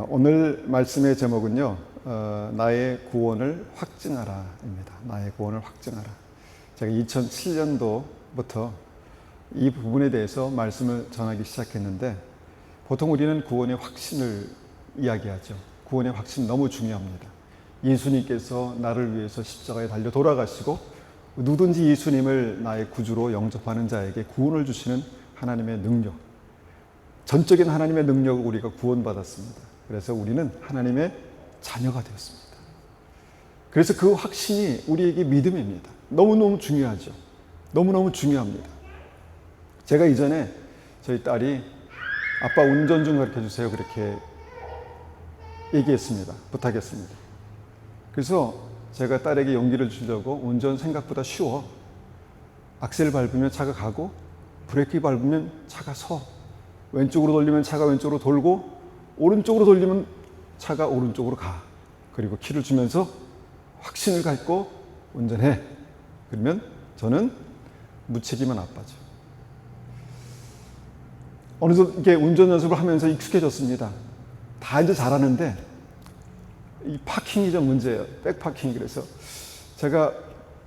오늘 말씀의 제목은요, 나의 구원을 확증하라입니다. 나의 구원을 확증하라. 제가 2007년도부터 이 부분에 대해서 말씀을 전하기 시작했는데, 보통 우리는 구원의 확신을 이야기하죠. 구원의 확신 너무 중요합니다. 예수님께서 나를 위해서 십자가에 달려 돌아가시고 누구든지 예수님을 나의 구주로 영접하는 자에게 구원을 주시는 하나님의 능력, 전적인 하나님의 능력을 우리가 구원받았습니다. 그래서 우리는 하나님의 자녀가 되었습니다. 그래서 그 확신이 우리에게 믿음입니다. 너무너무 중요하죠. 너무너무 중요합니다. 제가 이전에 저희 딸이 아빠 운전 좀 가르쳐 주세요, 그렇게 얘기했습니다. 부탁했습니다. 그래서 제가 딸에게 용기를 주려고 운전 생각보다 쉬워. 악셀 밟으면 차가 가고, 브레이크 밟으면 차가 서. 왼쪽으로 돌리면 차가 왼쪽으로 돌고, 오른쪽으로 돌리면 차가 오른쪽으로 가. 그리고 키를 주면서 확신을 갖고 운전해. 그러면 저는 무책임한 아빠죠. 어느덧 이렇게 운전 연습을 하면서 익숙해졌습니다. 다 이제 잘하는데 이 파킹이 좀 문제예요. 백파킹. 그래서 제가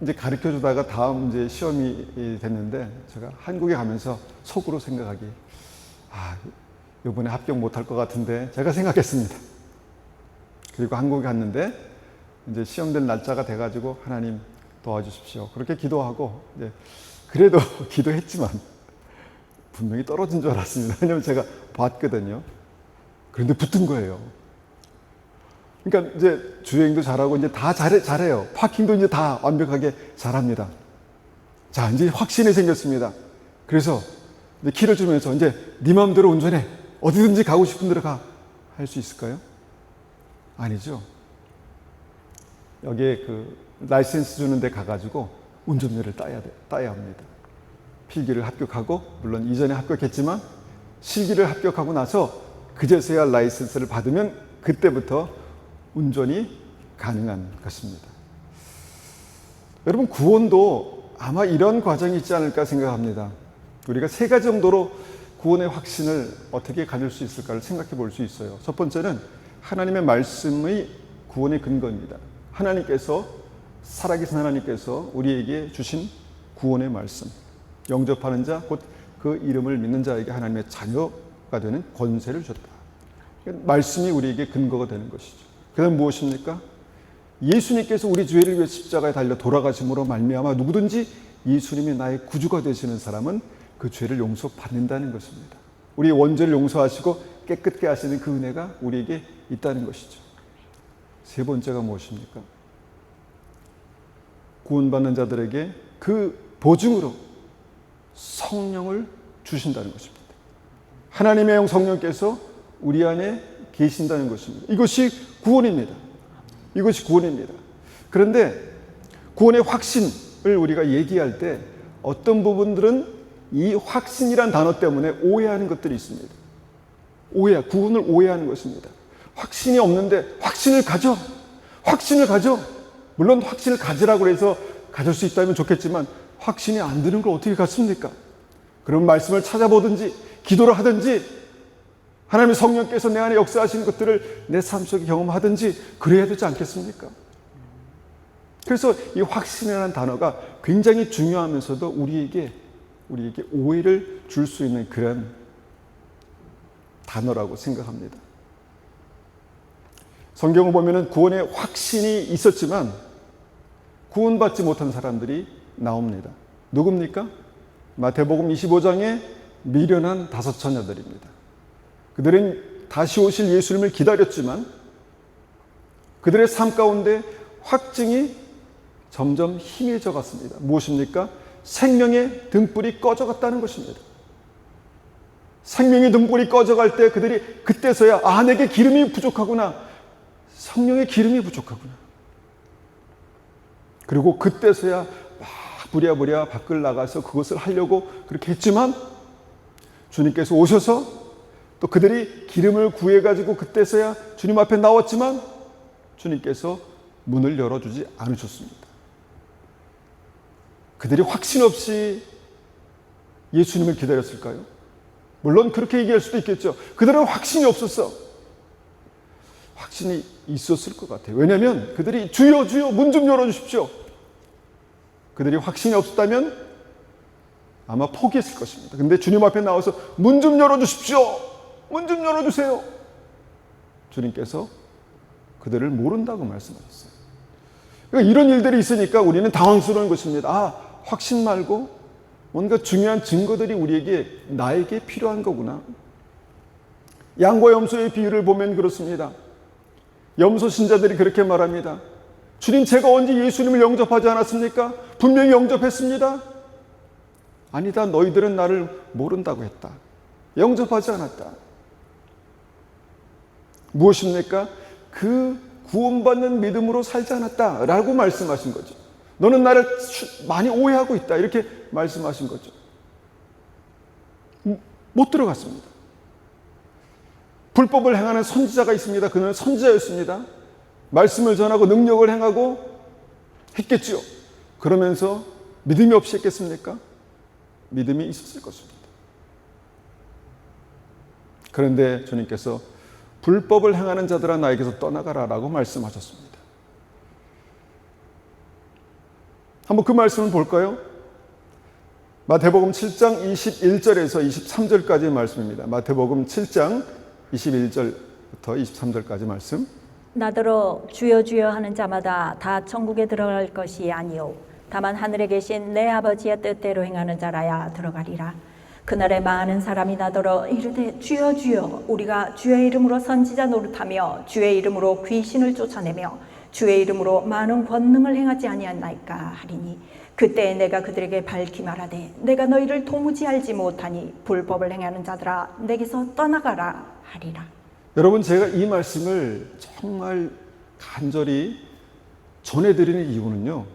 이제 가르쳐 주다가 다음 이제 시험이 됐는데, 제가 한국에 가면서 속으로 생각하기, 이번에 합격 못할 것 같은데, 제가 생각했습니다. 그리고 한국에 갔는데 이제 시험될 날짜가 돼가지고 하나님 도와주십시오, 그렇게 기도하고, 이제 그래도 기도했지만 분명히 떨어진 줄 알았습니다. 왜냐면 제가 봤거든요. 그런데 붙은 거예요. 그러니까 이제 주행도 잘하고 이제 다 잘해요. 파킹도 이제 다 완벽하게 잘합니다. 자, 이제 확신이 생겼습니다. 그래서 이제 키를 주면서 이제 네 마음대로 운전해. 어디든지 가고 싶은 데로 가. 할 수 있을까요? 아니죠. 여기에 그 라이센스 주는 데 가가지고 운전면허를 따야 합니다. 필기를 합격하고, 물론 이전에 합격했지만 실기를 합격하고 나서 그제서야 라이센스를 받으면 그때부터 운전이 가능한 것입니다. 여러분, 구원도 아마 이런 과정이 있지 않을까 생각합니다. 우리가 세 가지 정도로 구원의 확신을 어떻게 가질 수 있을까를 생각해 볼 수 있어요. 첫 번째는 하나님의 말씀의 구원의 근거입니다. 하나님께서, 살아계신 하나님께서 우리에게 주신 구원의 말씀, 영접하는 자, 곧 그 이름을 믿는 자에게 하나님의 자녀가 되는 권세를 줬다. 말씀이 우리에게 근거가 되는 것이죠. 그 다음 무엇입니까? 예수님께서 우리 죄를 위해 십자가에 달려 돌아가심으로 말미암아 누구든지 예수님이 나의 구주가 되시는 사람은 그 죄를 용서받는다는 것입니다. 우리의 원죄를 용서하시고 깨끗게 하시는 그 은혜가 우리에게 있다는 것이죠. 세 번째가 무엇입니까? 구원받는 자들에게 그 보증으로 성령을 주신다는 것입니다. 하나님의 영 성령께서 우리 안에 계신다는 것입니다. 이것이 구원입니다. 이것이 구원입니다. 그런데 구원의 확신을 우리가 얘기할 때 어떤 부분들은 이 확신이란 단어 때문에 오해하는 것들이 있습니다. 구원을 오해하는 것입니다. 확신이 없는데 확신을 가져. 확신을 가져. 물론 확신을 가지라고 해서 가질 수 있다면 좋겠지만 확신이 안 드는 걸 어떻게 갖습니까? 그런 말씀을 찾아보든지 기도를 하든지 하나님의 성령께서 내 안에 역사하시는 것들을 내 삶 속에 경험하든지 그래야 되지 않겠습니까? 그래서 이 확신이라는 단어가 굉장히 중요하면서도 우리에게 오해를 줄 수 있는 그런 단어라고 생각합니다. 성경을 보면은 구원의 확신이 있었지만 구원받지 못한 사람들이 나옵니다. 누굽니까? 마태복음 25장에 미련한 5 처녀들입니다. 그들은 다시 오실 예수님을 기다렸지만 그들의 삶 가운데 확증이 점점 희미해져 갔습니다. 무엇입니까? 생명의 등불이 꺼져갔다는 것입니다. 생명의 등불이 꺼져갈 때 그들이 그때서야 내게 기름이 부족하구나. 성령의 기름이 부족하구나. 그리고 그때서야 부랴부랴 밖을 나가서 그것을 하려고 그렇게 했지만 주님께서 오셔서 또 그들이 기름을 구해가지고 그때서야 주님 앞에 나왔지만 주님께서 문을 열어주지 않으셨습니다. 그들이 확신 없이 예수님을 기다렸을까요? 물론 그렇게 얘기할 수도 있겠죠. 그들은 확신이 없었어. 확신이 있었을 것 같아요. 왜냐하면 그들이 주여 주여 문 좀 열어주십시오. 그들이 확신이 없었다면 아마 포기했을 것입니다. 근데 주님 앞에 나와서 문 좀 열어주십시오. 문 좀 열어주세요. 주님께서 그들을 모른다고 말씀하셨어요. 그러니까 이런 일들이 있으니까 우리는 당황스러운 것입니다. 아, 확신 말고 뭔가 중요한 증거들이 나에게 필요한 거구나. 양과 염소의 비유를 보면 그렇습니다. 염소 신자들이 그렇게 말합니다. 주님, 제가 언제 예수님을 영접하지 않았습니까? 분명히 영접했습니다. 아니다, 너희들은 나를 모른다고 했다. 영접하지 않았다. 무엇입니까? 그 구원받는 믿음으로 살지 않았다 라고 말씀하신 거죠. 너는 나를 많이 오해하고 있다 이렇게 말씀하신 거죠. 못 들어갔습니다. 불법을 행하는 선지자가 있습니다. 그는 선지자였습니다. 말씀을 전하고 능력을 행하고 했겠지요. 그러면서 믿음이 없이 했겠습니까? 믿음이 있었을 것입니다. 그런데 주님께서 불법을 행하는 자들아 나에게서 떠나가라 라고 말씀하셨습니다. 한번 그 말씀을 볼까요? 마태복음 7장 21절에서 23절까지의 말씀입니다. 마태복음 7장 21절부터 23절까지 말씀. 나더러 주여 주여 하는 자마다 다 천국에 들어갈 것이 아니요 다만 하늘에 계신 내 아버지의 뜻대로 행하는 자라야 들어가리라. 그날에 많은 사람이 나더러 이르되 주여 주여 우리가 주의 이름으로 선지자 노릇하며 주의 이름으로 귀신을 쫓아내며 주의 이름으로 많은 권능을 행하지 아니하나이까 하리니 그때 내가 그들에게 밝히 말하되 내가 너희를 도무지 알지 못하니 불법을 행하는 자들아 내게서 떠나가라 하리라. 여러분, 제가 이 말씀을 정말 간절히 전해드리는 이유는요,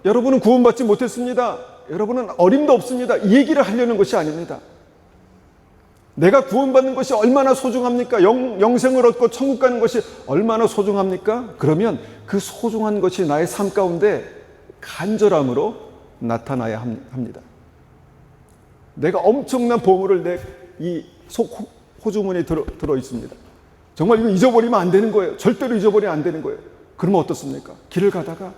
여러분은 구원받지 못했습니다. 여러분은 어림도 없습니다. 이 얘기를 하려는 것이 아닙니다. 내가 구원받는 것이 얼마나 소중합니까? 영생을 얻고 천국 가는 것이 얼마나 소중합니까? 그러면 그 소중한 것이 나의 삶 가운데 간절함으로 나타나야 합니다. 내가 엄청난 보물을 이 호주머니에 들어 있습니다. 정말 이거 잊어버리면 안 되는 거예요. 절대로 잊어버리면 안 되는 거예요. 그러면 어떻습니까? 길을 가다가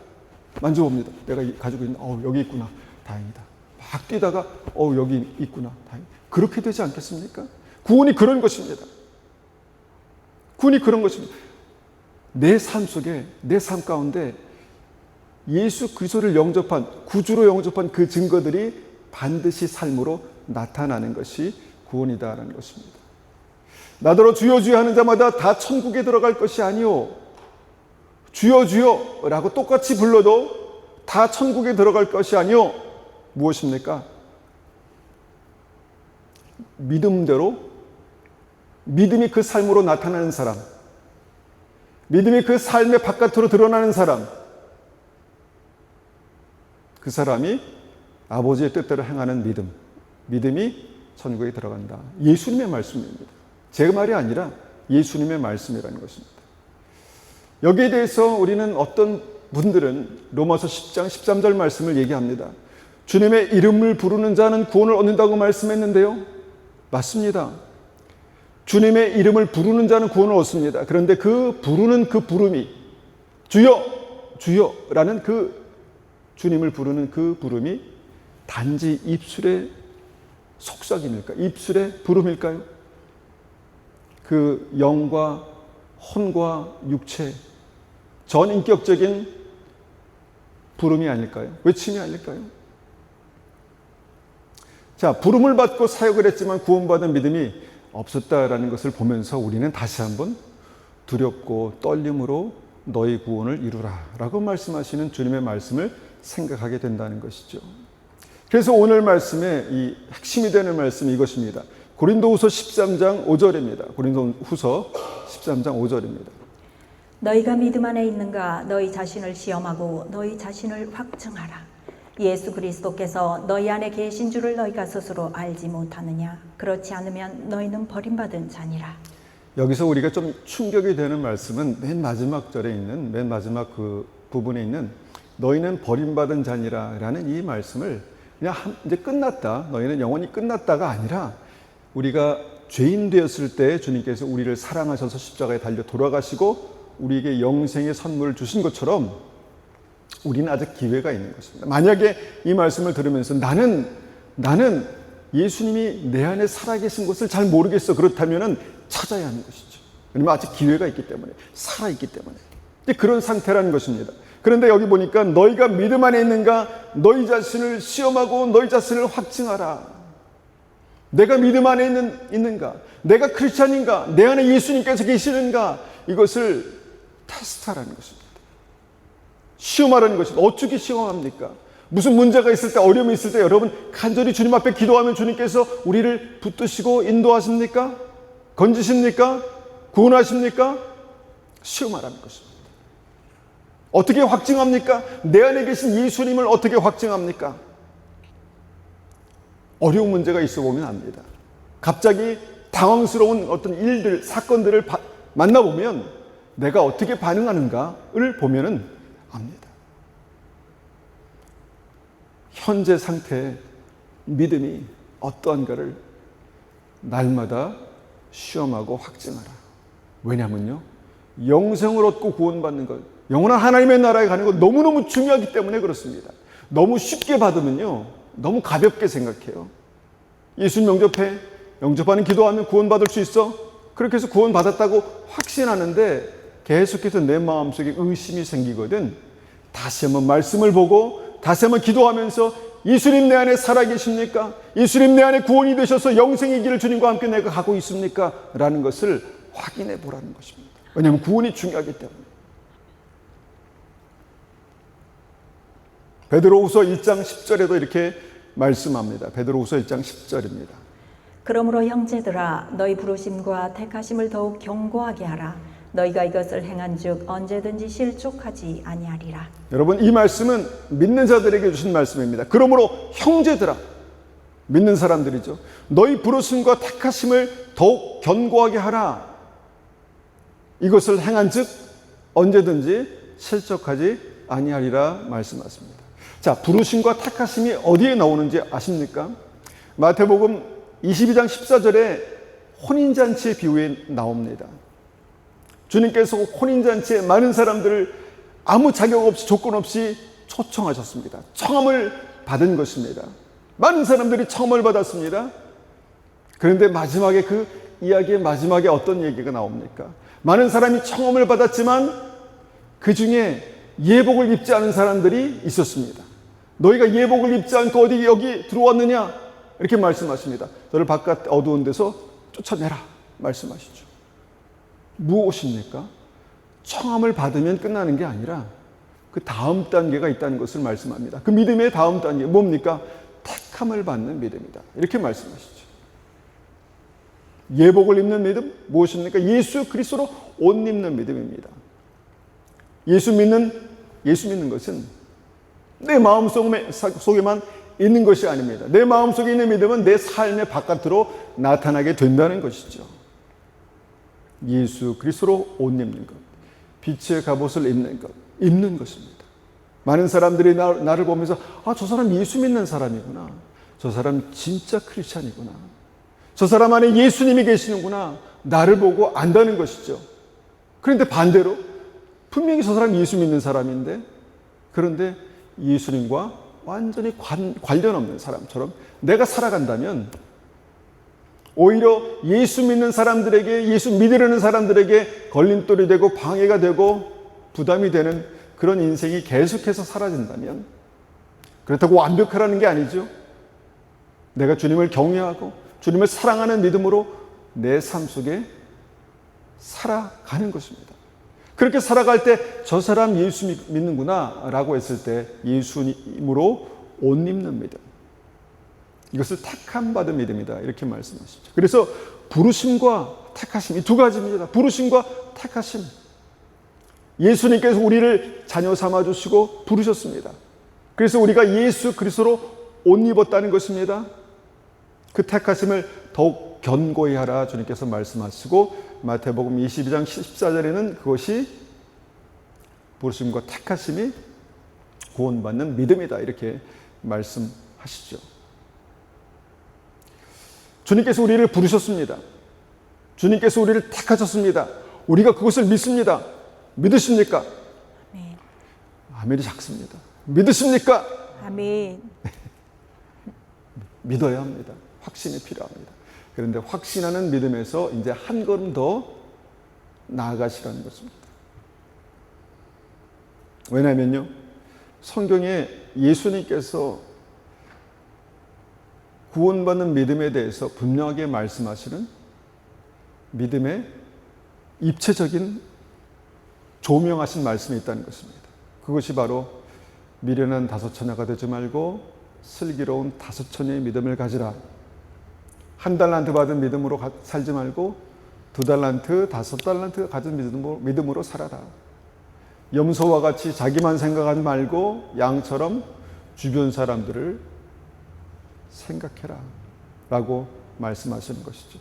만져봅니다. 내가 가지고 있는, 여기 있구나. 다행이다. 막 뛰다가, 여기 있구나. 다행이다. 그렇게 되지 않겠습니까? 구원이 그런 것입니다. 구원이 그런 것입니다. 내 삶 속에, 내 삶 가운데 예수 그리스도를 구주로 영접한 그 증거들이 반드시 삶으로 나타나는 것이 구원이다라는 것입니다. 나더러 주여 주여 하는 자마다 다 천국에 들어갈 것이 아니요 주여 주여 라고 똑같이 불러도 다 천국에 들어갈 것이 아니요 무엇입니까? 믿음대로, 믿음이 그 삶으로 나타나는 사람, 믿음이 그 삶의 바깥으로 드러나는 사람, 그 사람이 아버지의 뜻대로 행하는 믿음이 천국에 들어간다. 예수님의 말씀입니다. 제 말이 아니라 예수님의 말씀이라는 것입니다. 여기에 대해서 우리는 어떤 분들은 로마서 10장 13절 말씀을 얘기합니다. 주님의 이름을 부르는 자는 구원을 얻는다고 말씀했는데요. 맞습니다. 주님의 이름을 부르는 자는 구원을 얻습니다. 그런데 그 부르는 그 부름이 주여 주여라는 그 주님을 부르는 그 부름이 단지 입술의 속삭임일까? 입술의 부름일까요? 그 영과 혼과 육체 전인격적인 부름이 아닐까요? 외침이 아닐까요? 자, 부름을 받고 사역을 했지만 구원받은 믿음이 없었다라는 것을 보면서 우리는 다시 한번 두렵고 떨림으로 너희 구원을 이루라 라고 말씀하시는 주님의 말씀을 생각하게 된다는 것이죠. 그래서 오늘 말씀의 이 핵심이 되는 말씀이 이것입니다. 고린도후서 13장 5절입니다. 고린도후서 13장 5절입니다. 너희가 믿음 안에 있는가 너희 자신을 시험하고 너희 자신을 확증하라. 예수 그리스도께서 너희 안에 계신 줄을 너희가 스스로 알지 못하느냐. 그렇지 않으면 너희는 버림받은 자니라. 여기서 우리가 좀 충격이 되는 말씀은 맨 마지막 절에 있는 맨 마지막 그 부분에 있는 너희는 버림받은 자니라 라는 이 말씀을 그냥 이제 끝났다, 너희는 영원히 끝났다가 아니라 우리가 죄인 되었을 때 주님께서 우리를 사랑하셔서 십자가에 달려 돌아가시고 우리에게 영생의 선물을 주신 것처럼 우리는 아직 기회가 있는 것입니다. 만약에 이 말씀을 들으면서 나는 예수님이 내 안에 살아계신 것을 잘 모르겠어. 그렇다면 찾아야 하는 것이죠. 왜냐하면 아직 기회가 있기 때문에, 살아있기 때문에. 그런 상태라는 것입니다. 그런데 여기 보니까 너희가 믿음 안에 있는가? 너희 자신을 시험하고 너희 자신을 확증하라. 내가 믿음 안에 있는가? 내가 크리스찬인가? 내 안에 예수님께서 계시는가? 이것을 테스트하라는 것입니다. 시험하라는 것입니다. 어떻게 시험합니까? 무슨 문제가 있을 때, 어려움이 있을 때 여러분 간절히 주님 앞에 기도하면 주님께서 우리를 붙드시고 인도하십니까? 건지십니까? 구원하십니까? 시험하라는 것입니다. 어떻게 확증합니까? 내 안에 계신 예수님을 어떻게 확증합니까? 어려운 문제가 있어 보면 압니다. 갑자기 당황스러운 어떤 일들, 사건들을 만나보면 내가 어떻게 반응하는가를 보면은 압니다. 현재 상태의 믿음이 어떠한가를 날마다 시험하고 확증하라. 왜냐면요, 영생을 얻고 구원받는 것, 영원한 하나님의 나라에 가는 것 너무너무 중요하기 때문에 그렇습니다. 너무 쉽게 받으면요, 너무 가볍게 생각해요. 예수님 영접해, 영접하는 기도하면 구원받을 수 있어. 그렇게 해서 구원받았다고 확신하는데 계속해서 내 마음속에 의심이 생기거든. 다시 한번 말씀을 보고 다시 한번 기도하면서 예수님 내 안에 살아계십니까? 예수님 내 안에 구원이 되셔서 영생의 길을 주님과 함께 내가 가고 있습니까? 라는 것을 확인해 보라는 것입니다. 왜냐하면 구원이 중요하기 때문에. 베드로후서 1장 10절에도 이렇게 말씀합니다. 베드로후서 1장 10절입니다. 그러므로 형제들아 너희 부르심과 택하심을 더욱 견고하게 하라. 너희가 이것을 행한즉 언제든지 실족하지 아니하리라. 여러분, 이 말씀은 믿는 자들에게 주신 말씀입니다. 그러므로 형제들아, 믿는 사람들이죠. 너희 부르심과 택하심을 더욱 견고하게 하라. 이것을 행한즉 언제든지 실족하지 아니하리라 말씀하십니다. 자, 부르심과 택하심이 어디에 나오는지 아십니까? 마태복음 22장 14절에 혼인잔치의 비유에 나옵니다. 주님께서 혼인잔치에 많은 사람들을 아무 자격 없이 조건 없이 초청하셨습니다. 청함을 받은 것입니다. 많은 사람들이 청함을 받았습니다. 그런데 마지막에 그 이야기의 마지막에 어떤 얘기가 나옵니까? 많은 사람이 청함을 받았지만 그 중에 예복을 입지 않은 사람들이 있었습니다. 너희가 예복을 입지 않고 어디 여기 들어왔느냐? 이렇게 말씀하십니다. 너를 바깥 어두운 데서 쫓아내라 말씀하시죠. 무엇입니까? 청함을 받으면 끝나는 게 아니라 그 다음 단계가 있다는 것을 말씀합니다. 그 믿음의 다음 단계 뭡니까? 택함을 받는 믿음이다. 이렇게 말씀하시죠. 예복을 입는 믿음 무엇입니까? 예수 그리스도로 옷 입는 믿음입니다. 예수 믿는 것은 내 마음속에만 있는 것이 아닙니다. 내 마음속에 있는 믿음은 내 삶의 바깥으로 나타나게 된다는 것이죠. 예수 그리스도로 옷 입는 것, 빛의 갑옷을 입는 것입니다. 많은 사람들이 나를 보면서 저 사람 예수 믿는 사람이구나. 저 사람 진짜 크리스찬이구나. 저 사람 안에 예수님이 계시는구나. 나를 보고 안다는 것이죠. 그런데 반대로 분명히 저 사람 예수 믿는 사람인데 그런데 예수님과 완전히 관련 없는 사람처럼 내가 살아간다면 오히려 예수 믿는 사람들에게, 예수 믿으려는 사람들에게 걸림돌이 되고 방해가 되고 부담이 되는 그런 인생이 계속해서 사라진다면, 그렇다고 완벽하라는 게 아니죠. 내가 주님을 경외하고 주님을 사랑하는 믿음으로 내 삶 속에 살아가는 것입니다. 그렇게 살아갈 때 저 사람 예수 믿는구나 라고 했을 때 예수님으로 옷 입는 믿음, 이것을 택함 받은 믿음이다 이렇게 말씀하시죠. 그래서 부르심과 택하심, 이 두 가지입니다. 부르심과 택하심. 예수님께서 우리를 자녀 삼아주시고 부르셨습니다. 그래서 우리가 예수 그리스도로 옷 입었다는 것입니다. 그 택하심을 더욱 견고히 하라 주님께서 말씀하시고 마태복음 22장 14절에는 그것이 부르심과 택하심이 구원받는 믿음이다 이렇게 말씀하시죠. 주님께서 우리를 부르셨습니다. 주님께서 우리를 택하셨습니다. 우리가 그것을 믿습니다. 믿으십니까? 아멘. 아멘이 작습니다. 믿으십니까? 아멘. 믿어야 합니다. 확신이 필요합니다. 그런데 확신하는 믿음에서 이제 한 걸음 더 나아가시라는 것입니다. 왜냐하면요, 성경에 예수님께서 구원받는 믿음에 대해서 분명하게 말씀하시는 믿음의 입체적인 조명하신 말씀이 있다는 것입니다. 그것이 바로 미련한 다섯 처녀가 되지 말고 슬기로운 다섯 처녀의 믿음을 가지라. 한 달란트 받은 믿음으로 살지 말고 두 달란트, 다섯 달란트 가진 믿음으로 살아라. 염소와 같이 자기만 생각하지 말고 양처럼 주변 사람들을 생각해라 라고 말씀하시는 것이죠.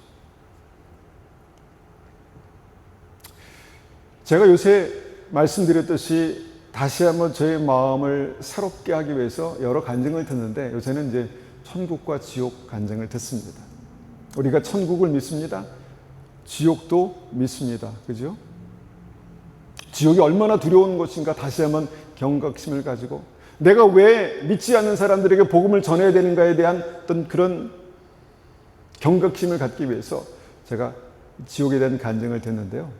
제가 요새 말씀드렸듯이 다시 한번 저의 마음을 새롭게 하기 위해서 여러 간증을 듣는데 요새는 이제 천국과 지옥 간증을 듣습니다. 우리가 천국을 믿습니다. 지옥도 믿습니다. 그죠? 지옥이 얼마나 두려운 것인가 다시 한번 경각심을 가지고 내가 왜 믿지 않는 사람들에게 복음을 전해야 되는가에 대한 어떤 그런 경각심을 갖기 위해서 제가 지옥에 대한 간증을 듣는데요.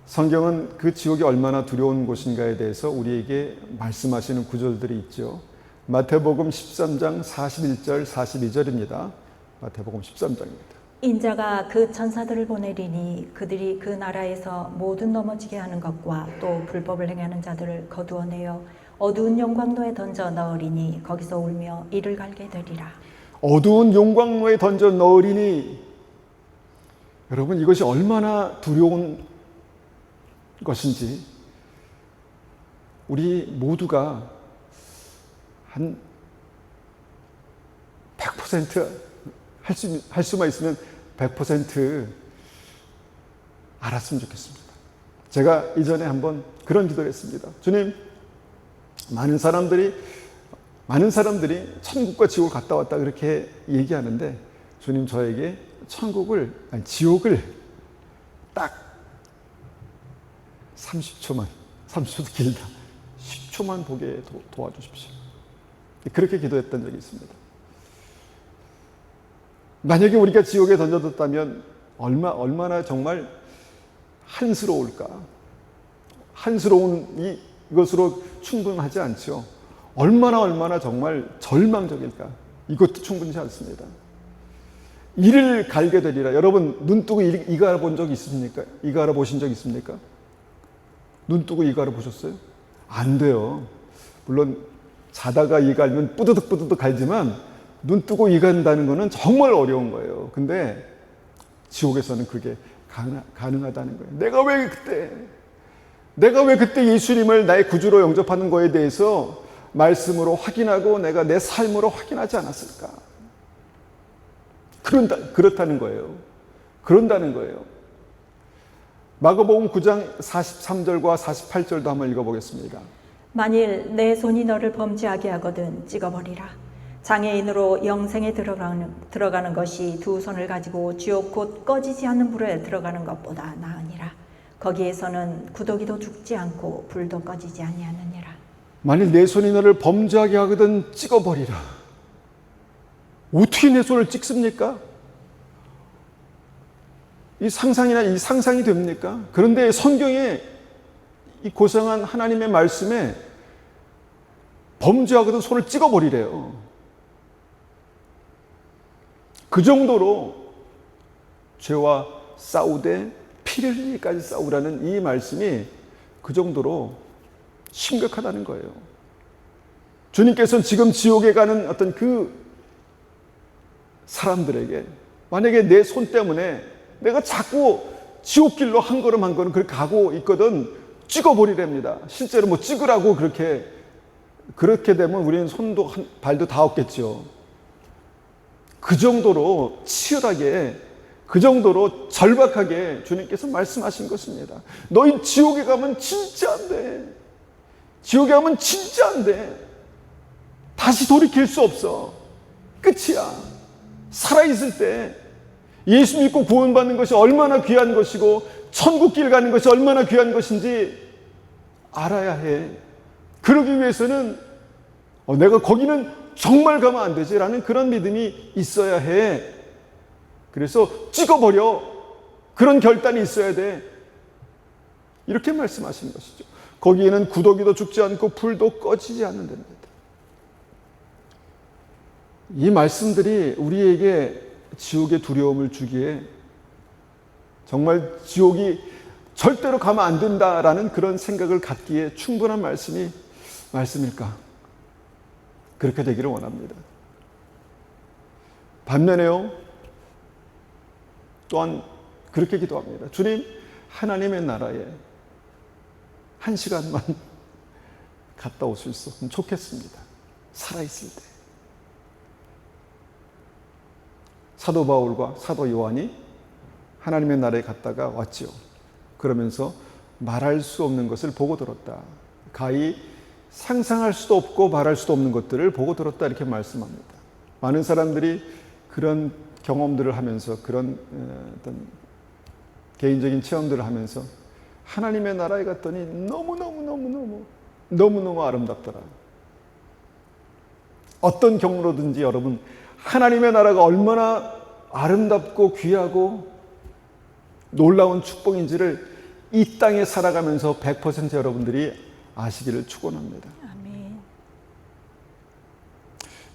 성경은 그 지옥이 얼마나 두려운 곳인가에 대해서 우리에게 말씀하시는 구절들이 있죠. 마태복음 13장 41절 42절입니다. 마태복음 13장입니다. 인자가 그 천사들을 보내리니 그들이 그 나라에서 모든 넘어지게 하는 것과 또 불법을 행하는 자들을 거두어내어 어두운 용광로에 던져 넣으리니 거기서 울며 이를 갈게 되리라. 어두운 용광로에 던져 넣으리니, 여러분 이것이 얼마나 두려운 것인지 우리 모두가 한 100% 할 수만 있으면 100% 알았으면 좋겠습니다. 제가 이전에 한번 그런 기도를 했습니다. 주님, 많은 사람들이 천국과 지옥을 갔다 왔다 그렇게 얘기하는데 주님 저에게 지옥을 딱 30초도 길다. 10초만 보게 도와주십시오. 그렇게 기도했던 적이 있습니다. 만약에 우리가 지옥에 던져뒀다면 얼마나 정말 한스러울까? 한스러운 이것으로 충분하지 않죠. 얼마나 정말 절망적일까? 이것도 충분치 않습니다. 이를 갈게 되리라. 여러분 눈 뜨고 이거 알아본 적 있습니까? 이거 알아보신 적 있습니까? 눈 뜨고 이거 알아보셨어요? 안 돼요. 물론 자다가 이거 알면 뿌드득 알지만 눈 뜨고 이거 한다는 거는 정말 어려운 거예요. 근데 지옥에서는 그게 가능하다는 거예요. 내가 왜 그때 예수님을 나의 구주로 영접하는 거에 대해서 말씀으로 확인하고 내가 내 삶으로 확인하지 않았을까? 그렇다는 거예요. 그런다는 거예요. 마가복음 9장 43절과 48절도 한번 읽어보겠습니다. 만일 내 손이 너를 범죄하게 하거든 찍어버리라. 장애인으로 영생에 들어가는 것이 두 손을 가지고 지옥 곧 꺼지지 않는 불에 들어가는 것보다 나으니라. 거기에서는 구더기도 죽지 않고 불도 꺼지지 아니하느니라. 만일 내 손이 너를 범죄하게 하거든 찍어버리라. 어떻게 내 손을 찍습니까? 이 상상이 됩니까? 그런데 성경에 이 고상한 하나님의 말씀에 범죄하거든 손을 찍어버리래요. 그 정도로 죄와 싸우되 피를 흘리기까지 싸우라는 이 말씀이 그 정도로 심각하다는 거예요. 주님께서는 지금 지옥에 가는 어떤 그 사람들에게 만약에 내 손 때문에 내가 자꾸 지옥길로 한 걸음 그렇게 가고 있거든 찍어버리랍니다. 실제로 찍으라고 그렇게 되면 우리는 손도 발도 다 없겠죠. 그 정도로 치열하게, 그 정도로 절박하게 주님께서 말씀하신 것입니다. 너희 지옥에 가면 진짜 안 돼. 지옥에 가면 진짜 안 돼. 다시 돌이킬 수 없어. 끝이야. 살아있을 때 예수 믿고 구원받는 것이 얼마나 귀한 것이고 천국길 가는 것이 얼마나 귀한 것인지 알아야 해. 그러기 위해서는 내가 거기는 정말 가면 안 되지라는 그런 믿음이 있어야 해. 그래서 찍어버려. 그런 결단이 있어야 돼. 이렇게 말씀하신 것이죠. 거기에는 구더기도 죽지 않고 불도 꺼지지 않는답니다. 이 말씀들이 우리에게 지옥의 두려움을 주기에 정말 지옥이 절대로 가면 안 된다라는 그런 생각을 갖기에 충분한 말씀일까? 그렇게 되기를 원합니다. 반면에요, 또한 그렇게 기도합니다. 주님, 하나님의 나라에 한 시간만 갔다 오실 수 있으면 좋겠습니다. 살아있을 때. 사도 바울과 사도 요한이 하나님의 나라에 갔다가 왔지요. 그러면서 말할 수 없는 것을 보고 들었다. 가히 상상할 수도 없고 말할 수도 없는 것들을 보고 들었다. 이렇게 말씀합니다. 많은 사람들이 그런 경험들을 하면서 그런 어떤 개인적인 체험들을 하면서 하나님의 나라에 갔더니 너무너무 아름답더라. 어떤 경로든지 여러분, 하나님의 나라가 얼마나 아름답고 귀하고 놀라운 축복인지를 이 땅에 살아가면서 100% 여러분들이 아시기를 축원합니다. 아멘.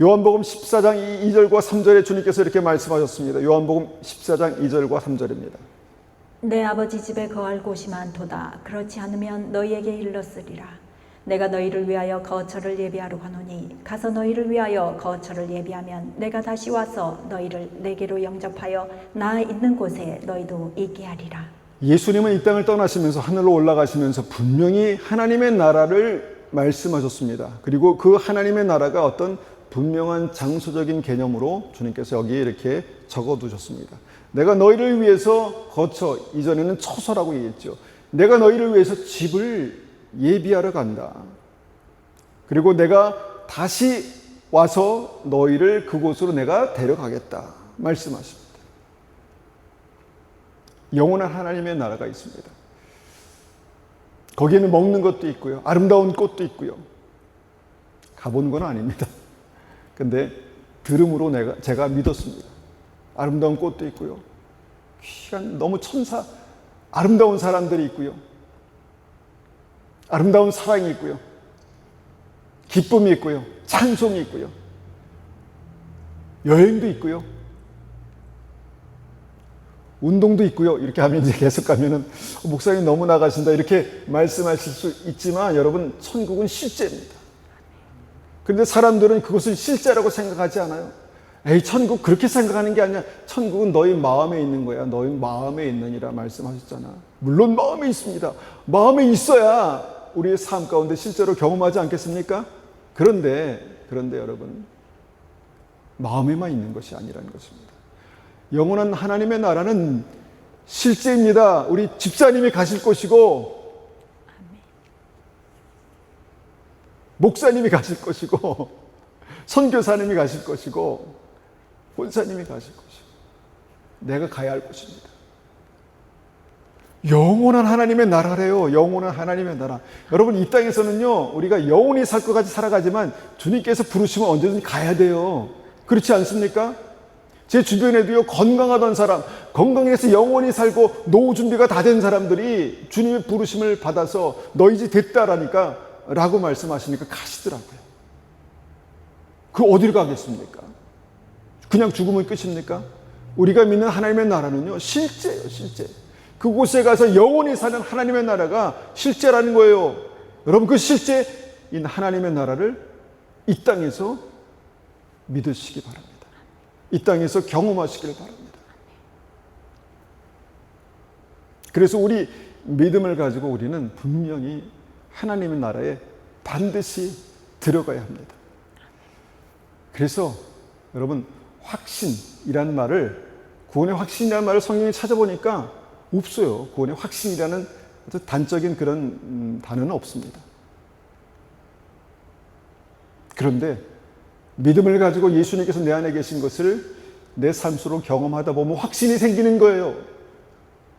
요한복음 14장 2절과 3절에 주님께서 이렇게 말씀하셨습니다. 요한복음 14장 2절과 3절입니다. 내 아버지 집에 거할 곳이 많도다. 그렇지 않으면 너희에게 일렀으리라. 내가 너희를 위하여 거처를 예비하러 가노니 가서 너희를 위하여 거처를 예비하면 내가 다시 와서 너희를 내게로 영접하여 나 있는 곳에 너희도 있게 하리라. 예수님은 이 땅을 떠나시면서 하늘로 올라가시면서 분명히 하나님의 나라를 말씀하셨습니다. 그리고 그 하나님의 나라가 어떤 분명한 장소적인 개념으로 주님께서 여기에 이렇게 적어두셨습니다. 내가 너희를 위해서 거처, 이전에는 처소라고 얘기했죠. 내가 너희를 위해서 집을 예비하러 간다. 그리고 내가 다시 와서 너희를 그곳으로 내가 데려가겠다 말씀하십니다. 영원한 하나님의 나라가 있습니다. 거기에는 먹는 것도 있고요, 아름다운 꽃도 있고요. 가본 건 아닙니다. 근데 들음으로 제가 믿었습니다. 아름다운 꽃도 있고요, 귀한 너무 아름다운 사람들이 있고요, 아름다운 사랑이 있고요, 기쁨이 있고요, 찬송이 있고요, 여행도 있고요, 운동도 있고요. 이렇게 하면 이제 계속 가면은 목사님 너무 나가신다 이렇게 말씀하실 수 있지만 여러분, 천국은 실제입니다. 그런데 사람들은 그것을 실제라고 생각하지 않아요. 에이, 천국 그렇게 생각하는 게 아니야. 천국은 너희 마음에 있는 거야. 너희 마음에 있느니라 말씀하셨잖아. 물론 마음에 있습니다. 마음에 있어야 우리의 삶 가운데 실제로 경험하지 않겠습니까? 그런데 여러분, 마음에만 있는 것이 아니라는 것입니다. 영원한 하나님의 나라는 실제입니다. 우리 집사님이 가실 곳이고, 목사님이 가실 것이고, 선교사님이 가실 것이고, 본사님이 가실 것이고, 내가 가야 할 곳입니다. 영원한 하나님의 나라래요. 영원한 하나님의 나라. 여러분, 이 땅에서는요, 우리가 영원히 살 것 같이 살아가지만 주님께서 부르시면 언제든지 가야 돼요. 그렇지 않습니까? 제 주변에도요, 건강하던 사람, 건강해서 영원히 살고 노후 준비가 다 된 사람들이 주님의 부르심을 받아서 너 이제 됐다라니까 라고 말씀하시니까 가시더라고요. 그 어디를 가겠습니까? 그냥 죽으면 끝입니까? 우리가 믿는 하나님의 나라는요, 실제예요, 실제. 그곳에 가서 영원히 사는 하나님의 나라가 실제라는 거예요. 여러분, 그 실제인 하나님의 나라를 이 땅에서 믿으시기 바랍니다. 이 땅에서 경험하시기를 바랍니다. 그래서 우리 믿음을 가지고 우리는 분명히 하나님의 나라에 반드시 들어가야 합니다. 그래서 여러분, 확신이라는 말을, 구원의 확신이라는 말을 성경에 찾아보니까 없어요. 구원의 확신이라는 단적인 그런 단어는 없습니다. 그런데 믿음을 가지고 예수님께서 내 안에 계신 것을 내 삶으로 경험하다 보면 확신이 생기는 거예요.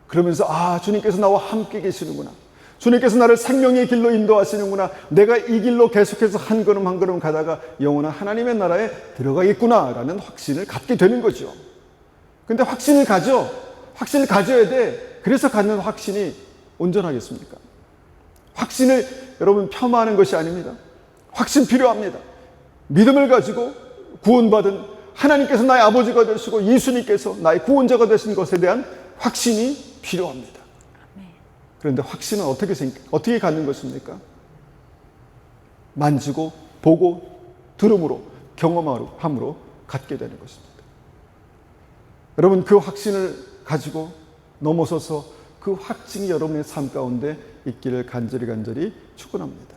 그러면서 주님께서 나와 함께 계시는구나. 주님께서 나를 생명의 길로 인도하시는구나. 내가 이 길로 계속해서 한 걸음 한 걸음 가다가 영원한 하나님의 나라에 들어가겠구나라는 확신을 갖게 되는 거죠. 근데 확신을 가져야 돼. 그래서 갖는 확신이 온전하겠습니까? 확신을 여러분 폄하하는 것이 아닙니다. 확신 필요합니다. 믿음을 가지고 구원받은 하나님께서 나의 아버지가 되시고 예수님께서 나의 구원자가 되신 것에 대한 확신이 필요합니다. 그런데 확신은 어떻게 갖는 것입니까? 만지고 보고 들음으로 경험함으로 갖게 되는 것입니다. 여러분 그 확신을 가지고 넘어서서 그 확증이 여러분의 삶 가운데 있기를 간절히 축원합니다.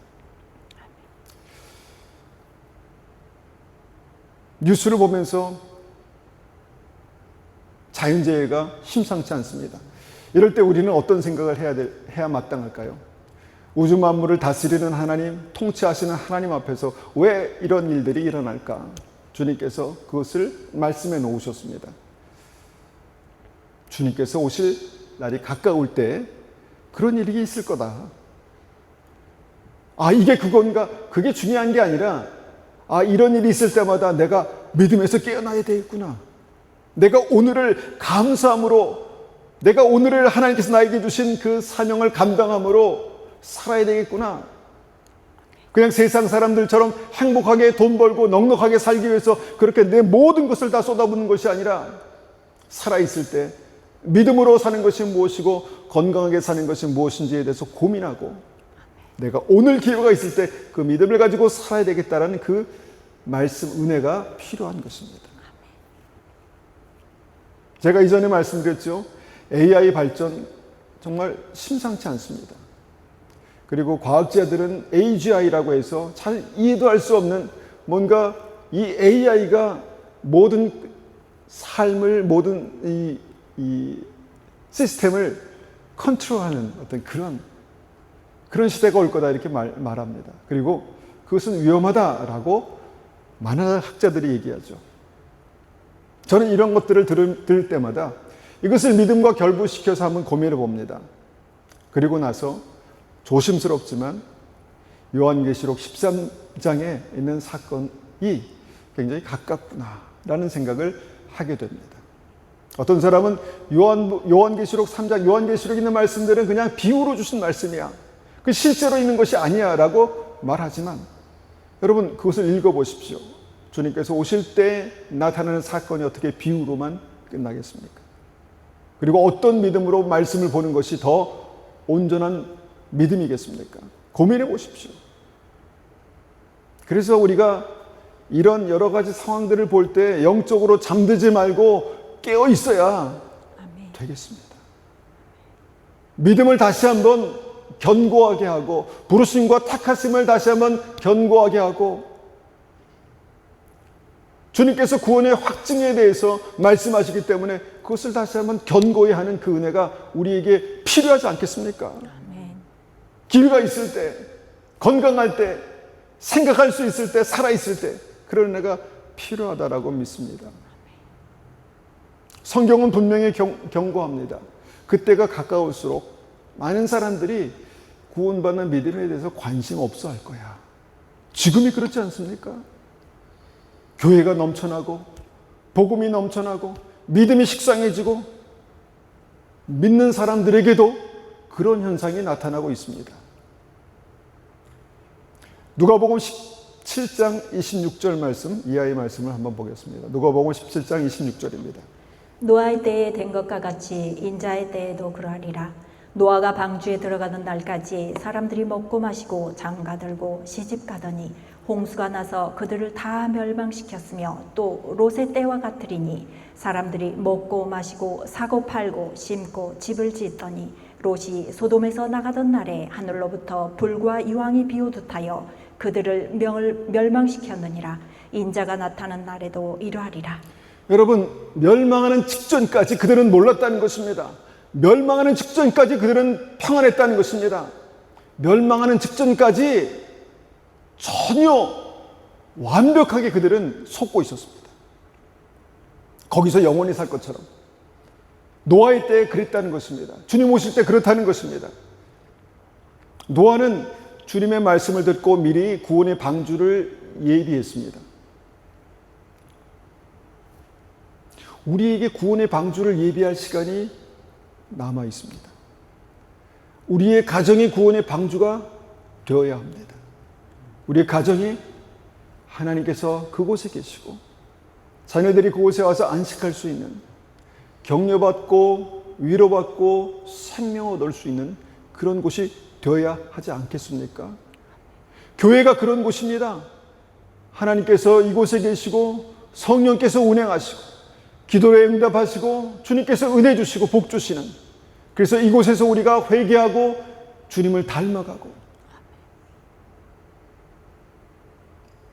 뉴스를 보면서 자연재해가 심상치 않습니다. 이럴 때 우리는 어떤 생각을 해야 마땅할까요? 우주 만물을 다스리는 하나님, 통치하시는 하나님 앞에서 왜 이런 일들이 일어날까? 주님께서 그것을 말씀해 놓으셨습니다. 주님께서 오실 날이 가까울 때 그런 일이 있을 거다. 이게 그건가? 그게 중요한 게 아니라 이런 일이 있을 때마다 내가 믿음에서 깨어나야 되겠구나. 내가 오늘을 감사함으로, 내가 오늘을 하나님께서 나에게 주신 그 사명을 감당함으로 살아야 되겠구나. 그냥 세상 사람들처럼 행복하게 돈 벌고 넉넉하게 살기 위해서 그렇게 내 모든 것을 다 쏟아붓는 것이 아니라 살아있을 때 믿음으로 사는 것이 무엇이고 건강하게 사는 것이 무엇인지에 대해서 고민하고 내가 오늘 기회가 있을 때 그 믿음을 가지고 살아야 되겠다라는 그 말씀, 은혜가 필요한 것입니다. 제가 이전에 말씀드렸죠. AI 발전 정말 심상치 않습니다. 그리고 과학자들은 AGI라고 해서 잘 이해도 할 수 없는 뭔가 이 AI가 모든 삶을, 모든 이 시스템을 컨트롤하는 어떤 그런 시대가 올 거다 이렇게 말합니다. 그리고 그것은 위험하다라고 많은 학자들이 얘기하죠. 저는 이런 것들을 들을 때마다 이것을 믿음과 결부시켜서 한번 고민해 봅니다. 그리고 나서 조심스럽지만 요한계시록 13장에 있는 사건이 굉장히 가깝구나라는 생각을 하게 됩니다. 어떤 사람은 요한계시록 3장, 요한계시록에 있는 말씀들은 그냥 비유로 주신 말씀이야. 그 실제로 있는 것이 아니야 라고 말하지만 여러분 그것을 읽어보십시오. 주님께서 오실 때 나타나는 사건이 어떻게 비유로만 끝나겠습니까? 그리고 어떤 믿음으로 말씀을 보는 것이 더 온전한 믿음이겠습니까? 고민해 보십시오. 그래서 우리가 이런 여러 가지 상황들을 볼 때 영적으로 잠들지 말고 깨어 있어야 되겠습니다. 믿음을 다시 한번 견고하게 하고 부르심과 택하심을 다시 한번 견고하게 하고 주님께서 구원의 확증에 대해서 말씀하시기 때문에 그것을 다시 한번 견고히 하는 그 은혜가 우리에게 필요하지 않겠습니까? 기회가 있을 때, 건강할 때, 생각할 수 있을 때, 살아있을 때 그런 은혜가 필요하다라고 믿습니다. 성경은 분명히 경고합니다. 그때가 가까울수록 많은 사람들이 구원받는 믿음에 대해서 관심 없어 할 거야. 지금이 그렇지 않습니까? 교회가 넘쳐나고 복음이 넘쳐나고 믿음이 식상해지고 믿는 사람들에게도 그런 현상이 나타나고 있습니다. 누가복음 17장 26절 말씀, 이하의 말씀을 한번 보겠습니다. 누가복음 17장 26절입니다. 노아의 때에 된 것과 같이 인자의 때에도 그러하리라. 노아가 방주에 들어가는 날까지 사람들이 먹고 마시고 장가들고 시집가더니 홍수가 나서 그들을 다 멸망시켰으며 또 롯의 때와 같으리니 사람들이 먹고 마시고 사고 팔고 심고 집을 짓더니 롯이 소돔에서 나가던 날에 하늘로부터 불과 유황이 비오듯 하여 그들을 멸망시켰느니라. 인자가 나타난 날에도 이러하리라. 여러분, 멸망하는 직전까지 그들은 몰랐다는 것입니다. 멸망하는 직전까지 그들은 평안했다는 것입니다. 멸망하는 직전까지 전혀 완벽하게 그들은 속고 있었습니다. 거기서 영원히 살 것처럼 노아의 때에 그랬다는 것입니다. 주님 오실 때 그렇다는 것입니다. 노아는 주님의 말씀을 듣고 미리 구원의 방주를 예비했습니다. 우리에게 구원의 방주를 예비할 시간이 남아 있습니다. 우리의 가정이 구원의 방주가 되어야 합니다. 우리의 가정이 하나님께서 그곳에 계시고 자녀들이 그곳에 와서 안식할 수 있는, 격려받고 위로받고 생명 얻을 수 있는 그런 곳이 되어야 하지 않겠습니까? 교회가 그런 곳입니다. 하나님께서 이곳에 계시고 성령께서 운행하시고 기도에 응답하시고 주님께서 은혜 주시고 복 주시는, 그래서 이곳에서 우리가 회개하고 주님을 닮아가고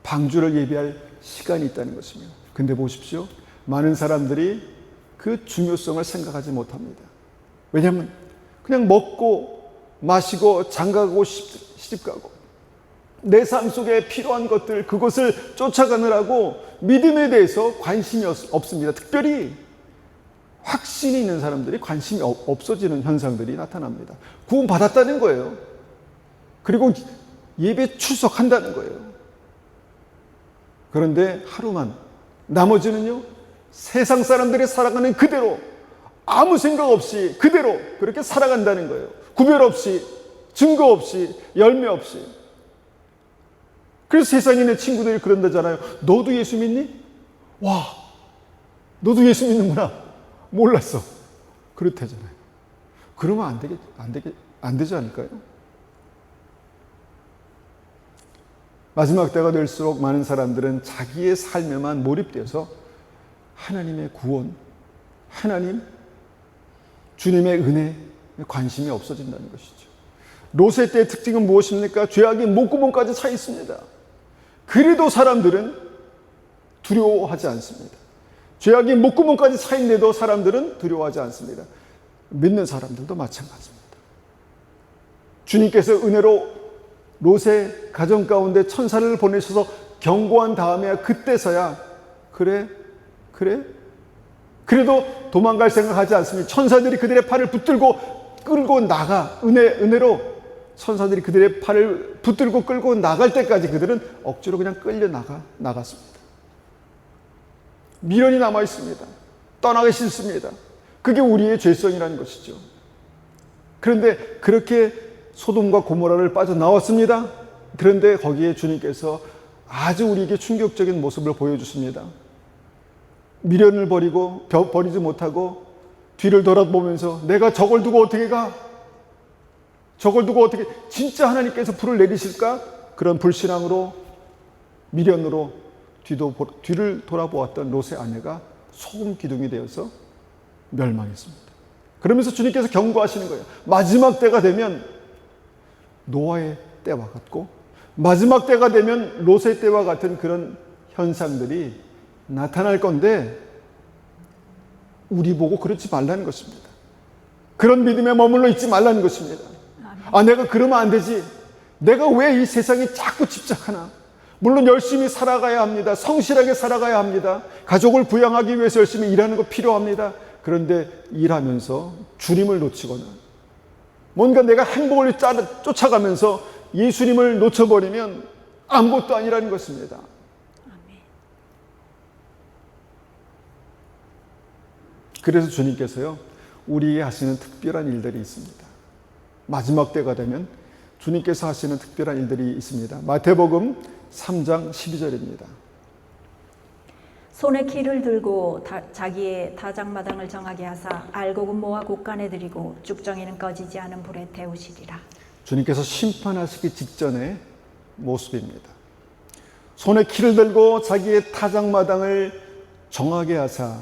방주를 예비할 시간이 있다는 것입니다. 근데 보십시오. 많은 사람들이 그 중요성을 생각하지 못합니다. 왜냐하면 그냥 먹고 마시고 장가가고 시집가고 내 삶 속에 필요한 것들, 그것을 쫓아가느라고 믿음에 대해서 관심이 없습니다. 특별히 확신이 있는 사람들이 관심이 없어지는 현상들이 나타납니다. 구원 받았다는 거예요. 그리고 예배 출석한다는 거예요. 그런데 하루만, 나머지는요, 세상 사람들이 살아가는 그대로 아무 생각 없이 그대로 그렇게 살아간다는 거예요. 구별 없이, 증거 없이, 열매 없이. 그래서 세상에 내 친구들이 그런다잖아요. 너도 예수 믿니? 와, 너도 예수 믿는구나. 몰랐어. 그렇다잖아요. 그러면 안 되지 않을까요? 마지막 때가 될수록 많은 사람들은 자기의 삶에만 몰입되어서 하나님의 구원, 하나님, 주님의 은혜에 관심이 없어진다는 것이죠. 롯의 때의 특징은 무엇입니까? 죄악이 목구멍까지 차 있습니다. 그래도 사람들은 두려워하지 않습니다. 죄악이 목구멍까지 차 있는데도 사람들은 두려워하지 않습니다. 믿는 사람들도 마찬가지입니다. 주님께서 은혜로 롯의 가정 가운데 천사를 보내셔서 경고한 다음에 그때서야 그래도 도망갈 생각하지 않습니다. 천사들이 그들의 팔을 붙들고 끌고 나가, 은혜로 천사들이 그들의 팔을 붙들고 끌고 나갈 때까지 그들은 억지로 그냥 끌려 나갔습니다. 미련이 남아 있습니다. 떠나기 싫습니다. 그게 우리의 죄성이라는 것이죠. 그런데 그렇게 소돔과 고모라를 빠져나왔습니다. 그런데 거기에 주님께서 아주 우리에게 충격적인 모습을 보여주십니다. 미련을 버리고 버리지 못하고 뒤를 돌아보면서 내가 저걸 두고 어떻게 가? 저걸 두고 어떻게, 진짜 하나님께서 불을 내리실까? 그런 불신앙으로, 미련으로 뒤를 돌아보았던 롯의 아내가 소금 기둥이 되어서 멸망했습니다. 그러면서 주님께서 경고하시는 거예요. 마지막 때가 되면 노아의 때와 같고 마지막 때가 되면 롯의 때와 같은 그런 현상들이 나타날 건데 우리 보고 그러지 말라는 것입니다. 그런 믿음에 머물러 있지 말라는 것입니다. 아, 내가 그러면 안 되지. 내가 왜 이 세상에 자꾸 집착하나? 물론 열심히 살아가야 합니다. 성실하게 살아가야 합니다. 가족을 부양하기 위해서 열심히 일하는 거 필요합니다. 그런데 일하면서 주님을 놓치거나 뭔가 내가 행복을 쫓아가면서 예수님을 놓쳐버리면 아무것도 아니라는 것입니다. 그래서 주님께서요, 우리에게 하시는 특별한 일들이 있습니다. 마지막 때가 되면 주님께서 하시는 특별한 일들이 있습니다. 마태복음 3장 12절입니다. 손에 키를 들고 자기의 타작마당을 정하게 하사 알곡은 모아 곳간에 들이고 쭉정이는 꺼지지 않은 불에 태우시리라. 주님께서 심판하시기 직전의 모습입니다. 손에 키를 들고 자기의 타작마당을 정하게 하사,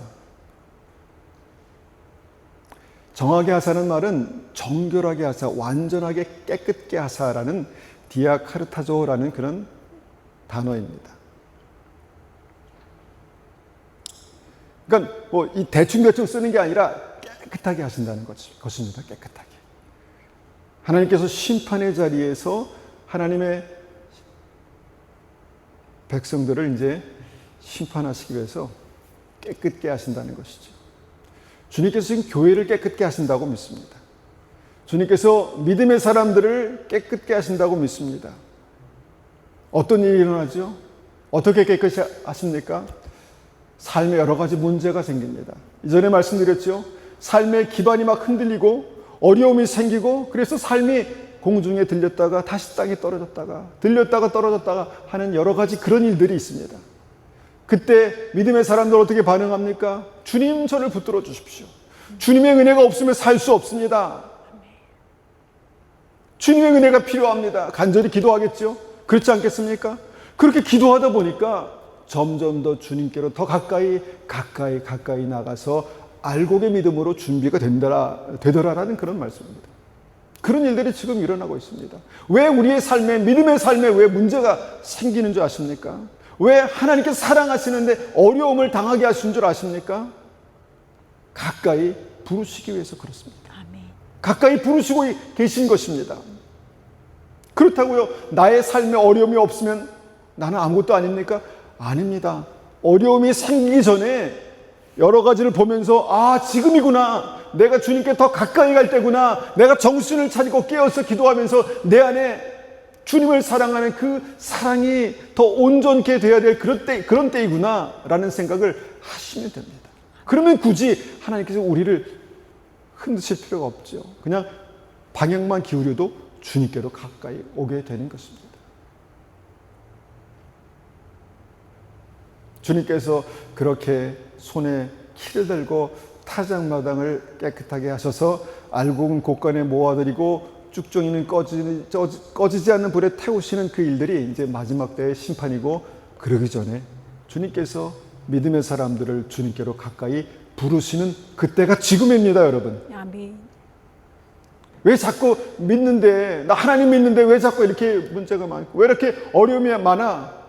정하게 하사는 말은 정결하게 하사, 완전하게 깨끗게 하사라는 디아카르타조라는 그런 단어입니다. 그러니까 뭐 이 대충 쓰는 게 아니라 깨끗하게 하신다는 것입니다. 깨끗하게. 하나님께서 심판의 자리에서 하나님의 백성들을 이제 심판하시기 위해서 깨끗게 하신다는 것이죠. 주님께서 지금 교회를 깨끗게 하신다고 믿습니다. 주님께서 믿음의 사람들을 깨끗게 하신다고 믿습니다. 어떤 일이 일어나죠? 어떻게 깨끗이 하십니까? 삶에 여러 가지 문제가 생깁니다. 이전에 말씀드렸죠? 삶의 기반이 막 흔들리고 어려움이 생기고 그래서 삶이 공중에 들렸다가 다시 땅에 떨어졌다가 들렸다가 떨어졌다가 하는 여러 가지 그런 일들이 있습니다. 그때 믿음의 사람들 어떻게 반응합니까? 주님, 저를 붙들어 주십시오. 주님의 은혜가 없으면 살 수 없습니다. 주님의 은혜가 필요합니다. 간절히 기도하겠죠? 그렇지 않겠습니까? 그렇게 기도하다 보니까 점점 더 주님께로 더 가까이 나가서 알곡의 믿음으로 준비가 되더라라는 그런 말씀입니다. 그런 일들이 지금 일어나고 있습니다. 왜 우리의 삶에, 믿음의 삶에 왜 문제가 생기는 줄 아십니까? 왜 하나님께서 사랑하시는데 어려움을 당하게 하신 줄 아십니까? 가까이 부르시기 위해서 그렇습니다. 아멘. 가까이 부르시고 계신 것입니다. 그렇다고요, 나의 삶에 어려움이 없으면 나는 아무것도 아닙니까? 아닙니다. 어려움이 생기기 전에 여러 가지를 보면서 아, 지금이구나, 내가 주님께 더 가까이 갈 때구나, 내가 정신을 차리고 깨어서 기도하면서 내 안에 주님을 사랑하는 그 사랑이 더 온전케 되어야 될 그런 때이구나 라는 생각을 하시면 됩니다. 그러면 굳이 하나님께서 우리를 흔드실 필요가 없죠. 그냥 방향만 기울여도 주님께로 가까이 오게 되는 것입니다. 주님께서 그렇게 손에 키를 들고 타작마당을 깨끗하게 하셔서 알곡은 곳간에 모아드리고 쭉정이는 꺼지지 않는 불에 태우시는 그 일들이 이제 마지막 때의 심판이고, 그러기 전에 주님께서 믿음의 사람들을 주님께로 가까이 부르시는 그때가 지금입니다, 여러분. 아멘. 왜 자꾸 믿는데, 나 하나님 믿는데 왜 자꾸 이렇게 문제가 많고, 왜 이렇게 어려움이 많아?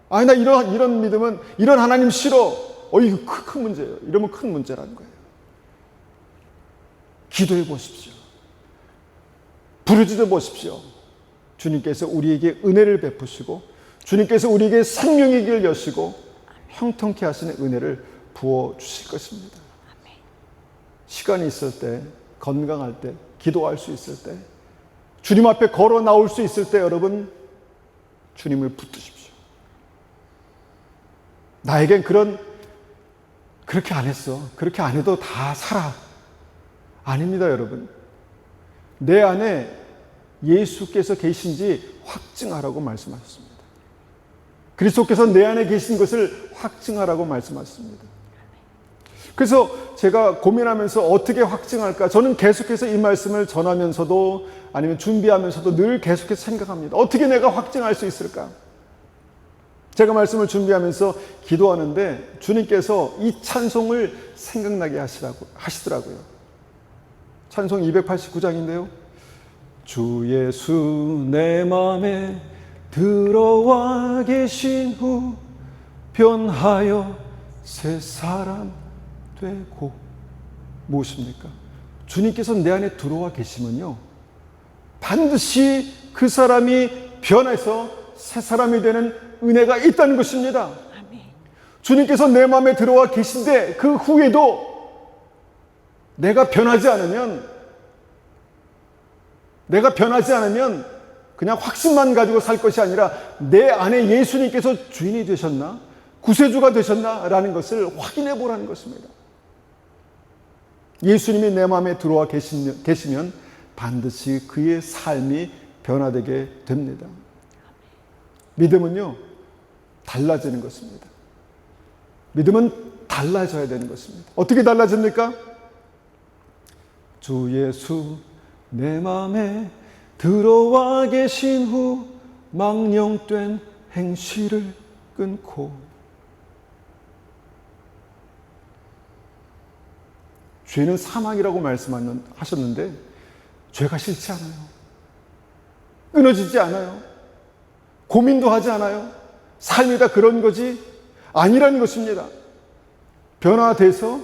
아니, 나 이런 믿음은, 이런 하나님 싫어. 이거 큰 문제예요. 이러면 큰 문제라는 거예요. 기도해 보십시오. 부르짖어 보십시오. 주님께서 우리에게 은혜를 베푸시고, 주님께서 우리에게 생명의 길을 여시고 형통케 하시는 은혜를 부어주실 것입니다. 시간이 있을 때, 건강할 때, 기도할 수 있을 때, 주님 앞에 걸어 나올 수 있을 때 여러분, 주님을 붙드십시오. 나에겐 그렇게 안 했어, 그렇게 안 해도 다 살아. 아닙니다, 여러분. 내 안에 예수께서 계신지 확증하라고 말씀하셨습니다. 그리스도께서 내 안에 계신 것을 확증하라고 말씀하셨습니다. 그래서 제가 고민하면서 어떻게 확증할까? 저는 계속해서 이 말씀을 전하면서도 아니면 준비하면서도 늘 계속해서 생각합니다. 어떻게 내가 확증할 수 있을까? 제가 말씀을 준비하면서 기도하는데 주님께서 이 찬송을 생각나게 하시더라고요. 찬송 289장인데요. 주 예수 내 맘에 들어와 계신 후 변하여 새 사람 되고. 무엇입니까? 주님께서 내 안에 들어와 계시면요, 반드시 그 사람이 변해서 새 사람이 되는 은혜가 있다는 것입니다. 아멘. 주님께서 내 마음에 들어와 계신데 그 후에도 내가 변하지 않으면 그냥 확신만 가지고 살 것이 아니라 내 안에 예수님께서 주인이 되셨나? 구세주가 되셨나? 라는 것을 확인해 보라는 것입니다. 예수님이 내 마음에 들어와 계시면 반드시 그의 삶이 변화되게 됩니다. 믿음은요, 달라지는 것입니다. 믿음은 달라져야 되는 것입니다. 어떻게 달라집니까? 주 예수 내 마음에 들어와 계신 후 망령된 행실을 끊고. 죄는 사망이라고 말씀하셨는데 죄가 싫지 않아요. 끊어지지 않아요. 고민도 하지 않아요. 삶이 다 그런 거지 아니라는 것입니다. 변화돼서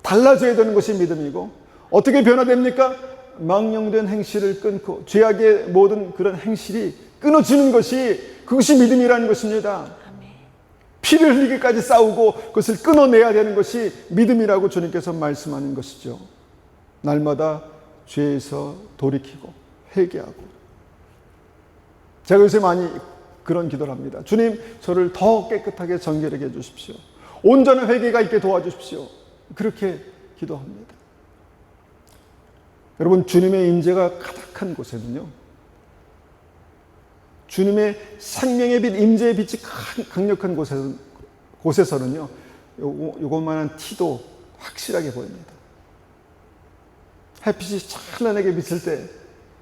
달라져야 되는 것이 믿음이고, 어떻게 변화됩니까? 망령된 행실을 끊고 죄악의 모든 그런 행실이 끊어지는 것이, 그것이 믿음이라는 것입니다. 피를 흘리기까지 싸우고 그것을 끊어내야 되는 것이 믿음이라고 주님께서 말씀하는 것이죠. 날마다 죄에서 돌이키고 회개하고. 제가 요새 많이 그런 기도를 합니다. 주님, 저를 더 깨끗하게 정결하게 해주십시오. 온전한 회개가 있게 도와주십시오. 그렇게 기도합니다. 여러분, 주님의 임재가 가득한 곳에는요, 주님의 생명의 빛, 임재의 빛이 강력한 곳에서는요, 요것만한 티도 확실하게 보입니다. 햇빛이 찬란하게 비칠 때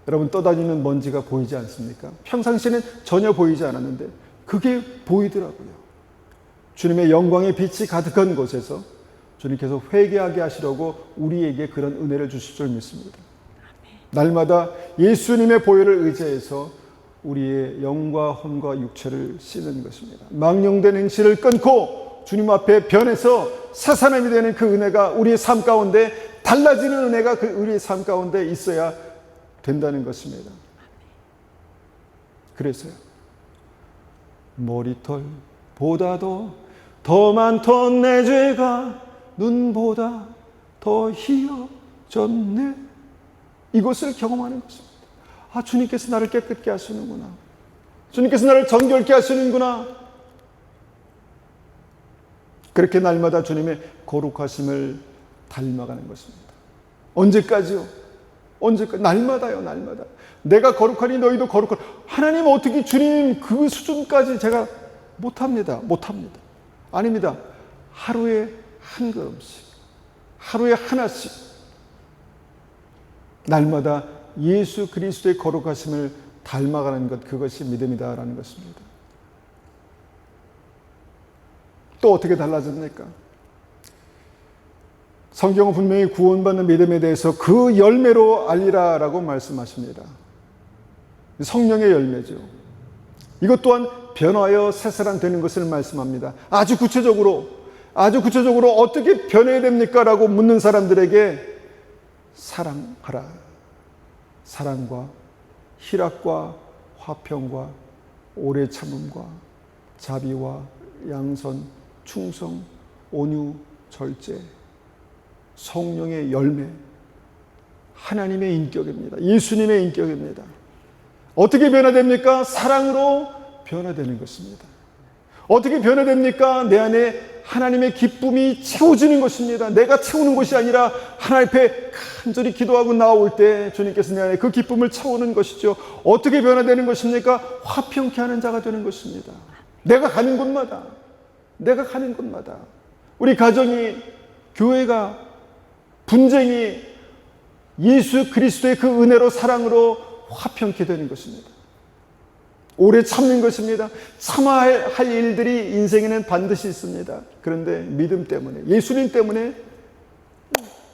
여러분 떠다니는 먼지가 보이지 않습니까? 평상시에는 전혀 보이지 않았는데 그게 보이더라고요. 주님의 영광의 빛이 가득한 곳에서 주님께서 회개하게 하시려고 우리에게 그런 은혜를 주실 줄 믿습니다. 날마다 예수님의 보혈을 의지해서 우리의 영과 혼과 육체를 씻는 것입니다. 망령된 행실을 끊고 주님 앞에 변해서 새 사람이 되는 그 은혜가 우리의 삶 가운데, 달라지는 은혜가 우리의 삶 가운데 있어야 된다는 것입니다. 그래서요, 머리털보다도 더 많던 내 죄가 눈보다 더 희어졌네. 이것을 경험하는 것입니다. 아, 주님께서 나를 깨끗게 하시는구나. 주님께서 나를 정결케 하시는구나. 그렇게 날마다 주님의 거룩하심을 닮아가는 것입니다. 언제까지요? 언제까지? 날마다요, 날마다. 내가 거룩하니 너희도 거룩하라. 하나님, 어떻게 주님 그 수준까지 제가 못합니다. 못합니다. 아닙니다. 하루에 한 걸음씩, 하루에 하나씩, 날마다 예수 그리스도의 거룩하심을 닮아가는 것, 그것이 믿음이다라는 것입니다. 또 어떻게 달라졌습니까? 성경은 분명히 구원받는 믿음에 대해서 그 열매로 알리라라고 말씀하십니다. 성령의 열매죠. 이것 또한 변화하여 새 사람 되는 것을 말씀합니다. 아주 구체적으로 어떻게 변해야 됩니까? 라고 묻는 사람들에게 사랑하라. 사랑과 희락과 화평과 오래 참음과 자비와 양선, 충성, 온유, 절제, 성령의 열매, 하나님의 인격입니다. 예수님의 인격입니다. 어떻게 변화됩니까? 사랑으로 변화되는 것입니다. 어떻게 변화됩니까? 내 안에 하나님의 기쁨이 채워지는 것입니다. 내가 채우는 것이 아니라 하나님 앞에 간절히 기도하고 나올 때 주님께서 내 안에 그 기쁨을 채우는 것이죠. 어떻게 변화되는 것입니까? 화평케 하는 자가 되는 것입니다. 내가 가는 곳마다 우리 가정이, 교회가, 분쟁이 예수 그리스도의 그 은혜로, 사랑으로 화평케 되는 것입니다. 오래 참는 것입니다. 참아야 할 일들이 인생에는 반드시 있습니다. 그런데 믿음 때문에, 예수님 때문에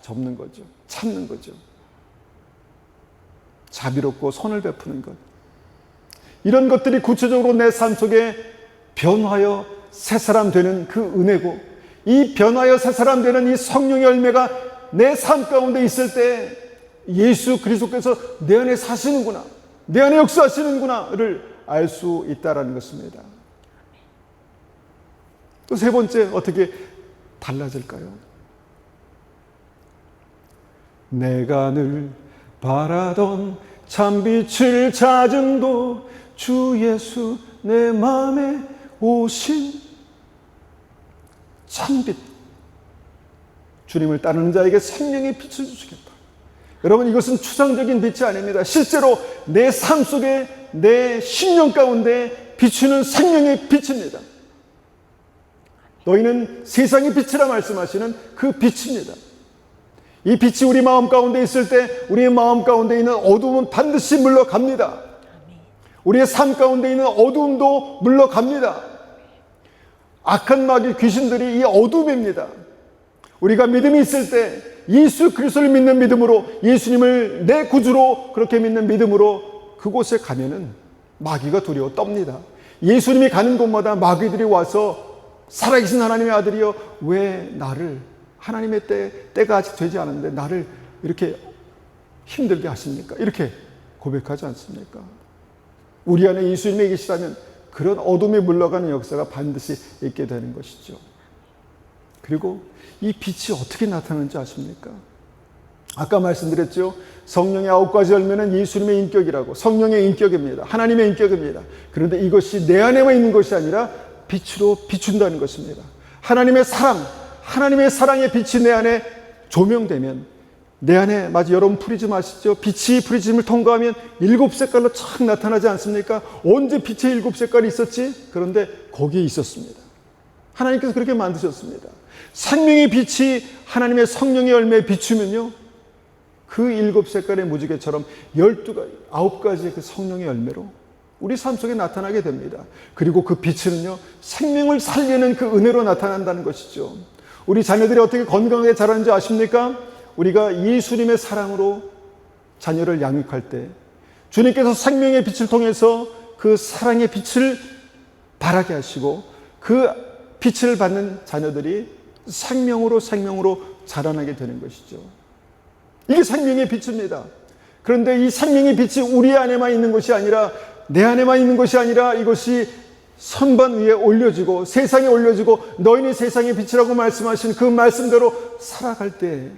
접는 거죠. 참는 거죠. 자비롭고 선을 베푸는 것, 이런 것들이 구체적으로 내 삶 속에 변화하여 새 사람 되는 그 은혜고, 이 변화하여 새 사람 되는 이 성령의 열매가 내 삶 가운데 있을 때 예수 그리스도께서 내 안에 사시는구나, 내 안에 역사하시는구나를 알 수 있다라는 것입니다. 또 세 번째, 어떻게 달라질까요? 내가 늘 바라던 참빛을 찾음도 주 예수 내 마음에 오신 참빛, 주님을 따르는 자에게 생명의 빛을 주시겠다. 여러분, 이것은 추상적인 빛이 아닙니다. 실제로 내 삶 속에, 내 심령 가운데 비추는 생명의 빛입니다. 너희는 세상의 빛이라 말씀하시는 그 빛입니다. 이 빛이 우리 마음 가운데 있을 때 우리의 마음 가운데 있는 어두움은 반드시 물러갑니다. 우리의 삶 가운데 있는 어두움도 물러갑니다. 악한 마귀, 귀신들이 이 어둠입니다. 우리가 믿음이 있을 때, 예수 그리스도를 믿는 믿음으로, 예수님을 내 구주로 그렇게 믿는 믿음으로 그곳에 가면은 마귀가 두려워 떱니다. 예수님이 가는 곳마다 마귀들이 와서 살아계신 하나님의 아들이여, 왜 나를, 하나님의 때가 아직 되지 않았는데 나를 이렇게 힘들게 하십니까? 이렇게 고백하지 않습니까? 우리 안에 예수님이 계시다면 그런 어둠이 물러가는 역사가 반드시 있게 되는 것이죠. 그리고 이 빛이 어떻게 나타나는지 아십니까? 아까 말씀드렸죠. 성령의 9가지 열매는 예수님의 인격이라고. 성령의 인격입니다. 하나님의 인격입니다. 그런데 이것이 내 안에만 있는 것이 아니라 빛으로 비춘다는 것입니다. 하나님의 사랑, 하나님의 사랑의 빛이 내 안에 조명되면 내 안에, 마치 여러분 프리즘 아시죠? 빛이 프리즘을 통과하면 7색깔로 쫙 나타나지 않습니까? 언제 빛의 7색깔이 있었지? 그런데 거기에 있었습니다. 하나님께서 그렇게 만드셨습니다. 생명의 빛이 하나님의 성령의 열매에 비추면요, 그 7색깔의 무지개처럼 9가지의 그 성령의 열매로 우리 삶 속에 나타나게 됩니다. 그리고 그 빛은요, 생명을 살리는 그 은혜로 나타난다는 것이죠. 우리 자녀들이 어떻게 건강하게 자라는지 아십니까? 우리가 예수님의 사랑으로 자녀를 양육할 때 주님께서 생명의 빛을 통해서 그 사랑의 빛을 발하게 하시고 그 빛을 받는 자녀들이 생명으로 자라나게 되는 것이죠. 이게 생명의 빛입니다. 그런데 이 생명의 빛이 우리 안에만 있는 것이 아니라, 내 안에만 있는 것이 아니라 이것이 선반 위에 올려지고 세상에 올려지고 너희는 세상의 빛이라고 말씀하신 그 말씀대로 살아갈 때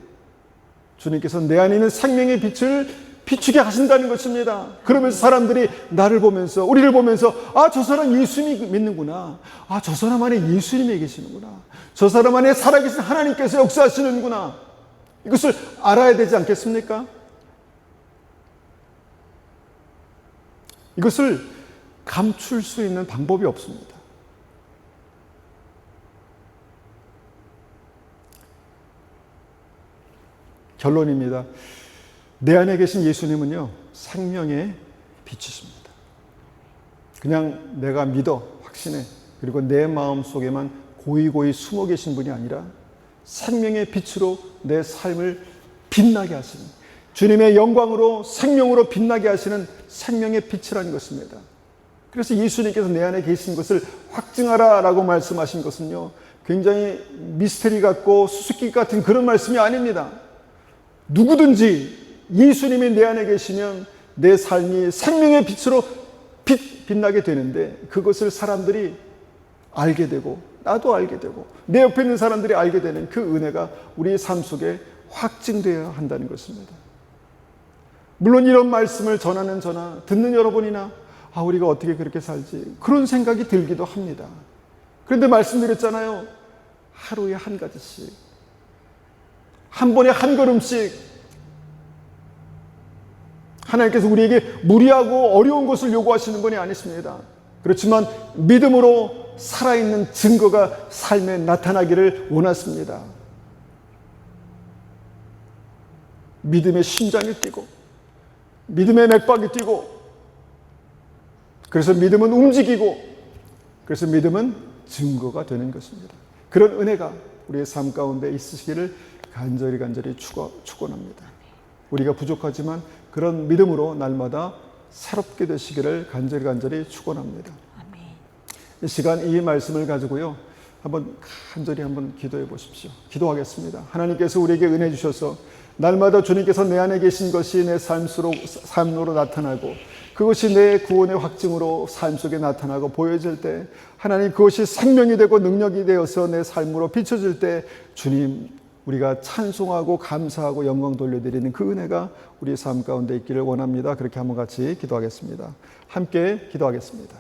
주님께서 내 안에 있는 생명의 빛을 비추게 하신다는 것입니다. 그러면서 사람들이 나를 보면서, 우리를 보면서, 아, 저 사람 예수님이 믿는구나. 아, 저 사람 안에 예수님이 계시는구나. 저 사람 안에 살아계신 하나님께서 역사하시는구나. 이것을 알아야 되지 않겠습니까? 이것을 감출 수 있는 방법이 없습니다. 결론입니다. 내 안에 계신 예수님은요, 생명의 빛이십니다. 그냥 내가 믿어, 확신해, 그리고 내 마음 속에만 고이고이 숨어 계신 분이 아니라 생명의 빛으로 내 삶을 빛나게 하시는, 주님의 영광으로 생명으로 빛나게 하시는 생명의 빛이라는 것입니다. 그래서 예수님께서 내 안에 계신 것을 확증하라라고 말씀하신 것은요, 굉장히 미스테리 같고 수수께끼 같은 그런 말씀이 아닙니다. 누구든지 예수님이 내 안에 계시면 내 삶이 생명의 빛으로 빛나게 되는데, 그것을 사람들이 알게 되고 나도 알게 되고 내 옆에 있는 사람들이 알게 되는 그 은혜가 우리의 삶 속에 확증되어야 한다는 것입니다. 물론 이런 말씀을 전하는 저나 듣는 여러분이나, 아, 우리가 어떻게 그렇게 살지, 그런 생각이 들기도 합니다. 그런데 말씀드렸잖아요. 하루에 한 가지씩, 한 번에 한 걸음씩 하나님께서 우리에게 무리하고 어려운 것을 요구하시는 분이 아니십니다. 그렇지만 믿음으로 살아있는 증거가 삶에 나타나기를 원하십니다. 믿음의 심장이 뛰고 믿음의 맥박이 뛰고, 그래서 믿음은 움직이고, 그래서 믿음은 증거가 되는 것입니다. 그런 은혜가 우리의 삶 가운데 있으시기를 간절히 축원합니다. 우리가 부족하지만 그런 믿음으로 날마다 새롭게 되시기를 간절히 축원합니다. 아멘. 이 시간 이 말씀을 가지고요, 간절히 기도해 보십시오. 기도하겠습니다. 하나님께서 우리에게 은혜 주셔서 날마다 주님께서 내 안에 계신 것이 내 삶으로 나타나고, 그것이 내 구원의 확증으로 삶 속에 나타나고 보여질 때, 하나님, 그것이 생명이 되고 능력이 되어서 내 삶으로 비춰질 때, 주님, 우리가 찬송하고 감사하고 영광 돌려드리는 그 은혜가 우리의 삶 가운데 있기를 원합니다. 그렇게 한번 같이 기도하겠습니다. 함께 기도하겠습니다.